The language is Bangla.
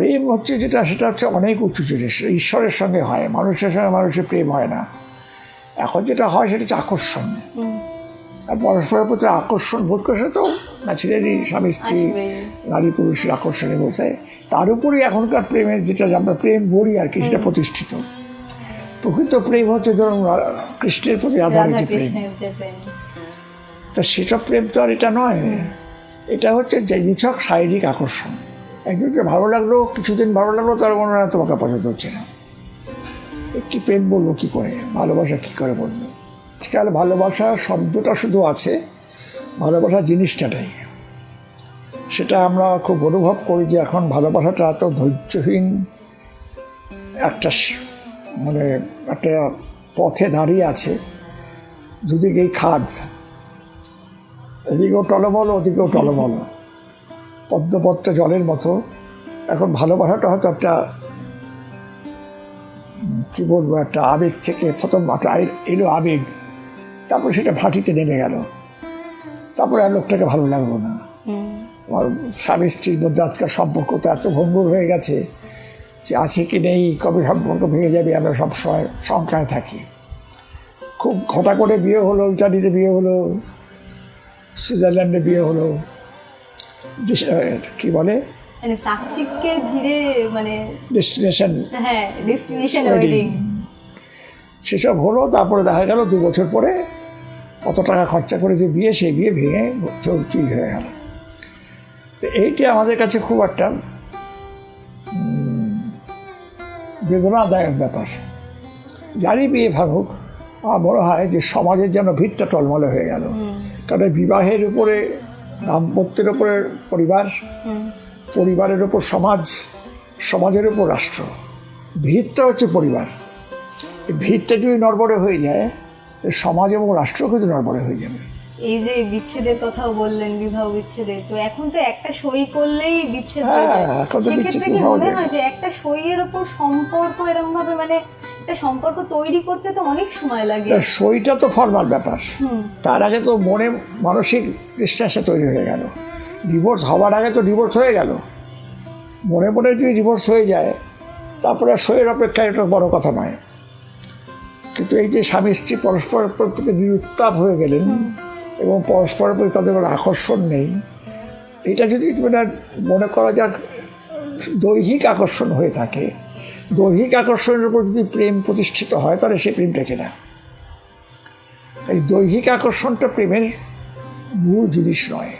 প্রেম হচ্ছে যেটা, সেটা হচ্ছে অনেক উঁচু জিনিস, ঈশ্বরের সঙ্গে হয়, মানুষের সঙ্গে মানুষের প্রেম হয় না। এখন যেটা হয় সেটা হচ্ছে আকর্ষণ, আর পরস্পরের প্রতি আকর্ষণ বোধ করে তো ন্যাচারালি স্বামী স্ত্রী নারী পুরুষের আকর্ষণে বোঝে। তার উপরেই এখনকার প্রেমের যেটা আমরা প্রেম বলি আর কি, সেটা প্রতিষ্ঠিত। প্রকৃত প্রেম হচ্ছে ধরুন কৃষ্ণের প্রতি আধারিত প্রেম। তা সেসব প্রেম তো আর এটা নয়, এটা হচ্ছে যে নিছক শারীরিক আকর্ষণ। একজনকে ভালো লাগলো, কিছুদিন ভালো লাগলো, তার মনে হয় তোমাকে পছন্দ হচ্ছে না। একটি প্রেম বলবো কী করে, ভালোবাসা কী করে বলবো? আজকাল ভালোবাসা শব্দটা শুধু আছে, ভালোবাসা জিনিসটাই সেটা আমরা খুব অনুভব করি যে এখন ভালোবাসাটা এত ধৈর্যহীন একটা মানে একটা পথে দাঁড়িয়ে আছে, দুদিকেই খাদ, এদিকেও টলমল ওদিকেও টলমল, পদ্মপত্র জলের মতো। এখন ভালোবাসাটা হয়তো একটা কী বলবো, একটা আবেগ থেকে প্রথম এলো আবেগ, তারপরে সেটা ভাটিতে নেমে গেল, তারপরে আর লোকটাকে ভালো লাগলো না। আমার স্বামী স্ত্রীর মধ্যে আজকাল সম্পর্কটা এত ভঙ্গুর হয়ে গেছে যে আছে কি নেই, কবে সম্পর্ক ভেঙে যাবে, আমরা সবসময় শঙ্কায় থাকি। খুব ঘটা করে বিয়ে হলো, ইটালিতে বিয়ে হলো, সুইজারল্যান্ডে বিয়ে হলো, কি বলে চাকচিক্যের ভিড়ে, মানে ডেস্টিনেশন, হ্যাঁ ডেস্টিনেশন ওয়েডিং, সেসব হলো। তারপরে দেখা গেল 2 বছর পরে কত টাকা খরচা করে যে বিয়ে, সেই বিয়ে ভেঙে চলতি হয়ে গেল। তো এইটা আমাদের কাছে খুব একটা বেদনাদায়ক ব্যাপার। যারই বিয়ে ভাঙুক, আমার মনে হয় যে সমাজের যেন ভিড়টা টলমলে হয়ে গেল। কারণ বিবাহের উপরে, দাম্পত্যের উপরে পরিবার, পরিবারের উপর সমাজ, সমাজের উপর রাষ্ট্র, ভিড়টা হচ্ছে পরিবার। এই ভিড়টা যদি নড়বড়ে হয়ে যায়, সমাজ এবং রাষ্ট্র কিন্তু নড়বড়ে হয়ে যাবে। এই যে বিচ্ছেদের কথাও বললেন, বিবাহ বিচ্ছেদের, তো এখন তো একটা সই করলেই বিচ্ছেদ হয়ে যায়। সেক্ষেত্রে কি মনে হয় যে একটা সইয়ের উপর সম্পর্ক এরকম ভাবে, মানে একটা সম্পর্ক তৈরি করতে তো অনেক সময় লাগে? সইটা তো ফর্মাল ব্যাপার, তার আগে তো মনে মানসিক বিশ্বাসটা তৈরি হয়ে গেল। ডিভোর্স হওয়ার আগে তো ডিভোর্স হয়ে গেল, মনে মনে যদি ডিভোর্স হয়ে যায়, তারপরে সইয়ের অপেক্ষায় এটা বড় কথা নয়। কিন্তু এই যে স্বামী স্ত্রী পরস্পরের প্রতি নিরুত্তাপ হয়ে গেলেন এবং পরস্পরের প্রতি তাদের কোনো আকর্ষণ নেই, এটা যদি মনে করা যাক দৈহিক আকর্ষণ হয়ে থাকে, দৈহিক আকর্ষণের উপর যদি প্রেম প্রতিষ্ঠিত হয়, তাহলে সে প্রেম টেকে না। এই দৈহিক আকর্ষণটা প্রেমের মূল জিনিস নয়।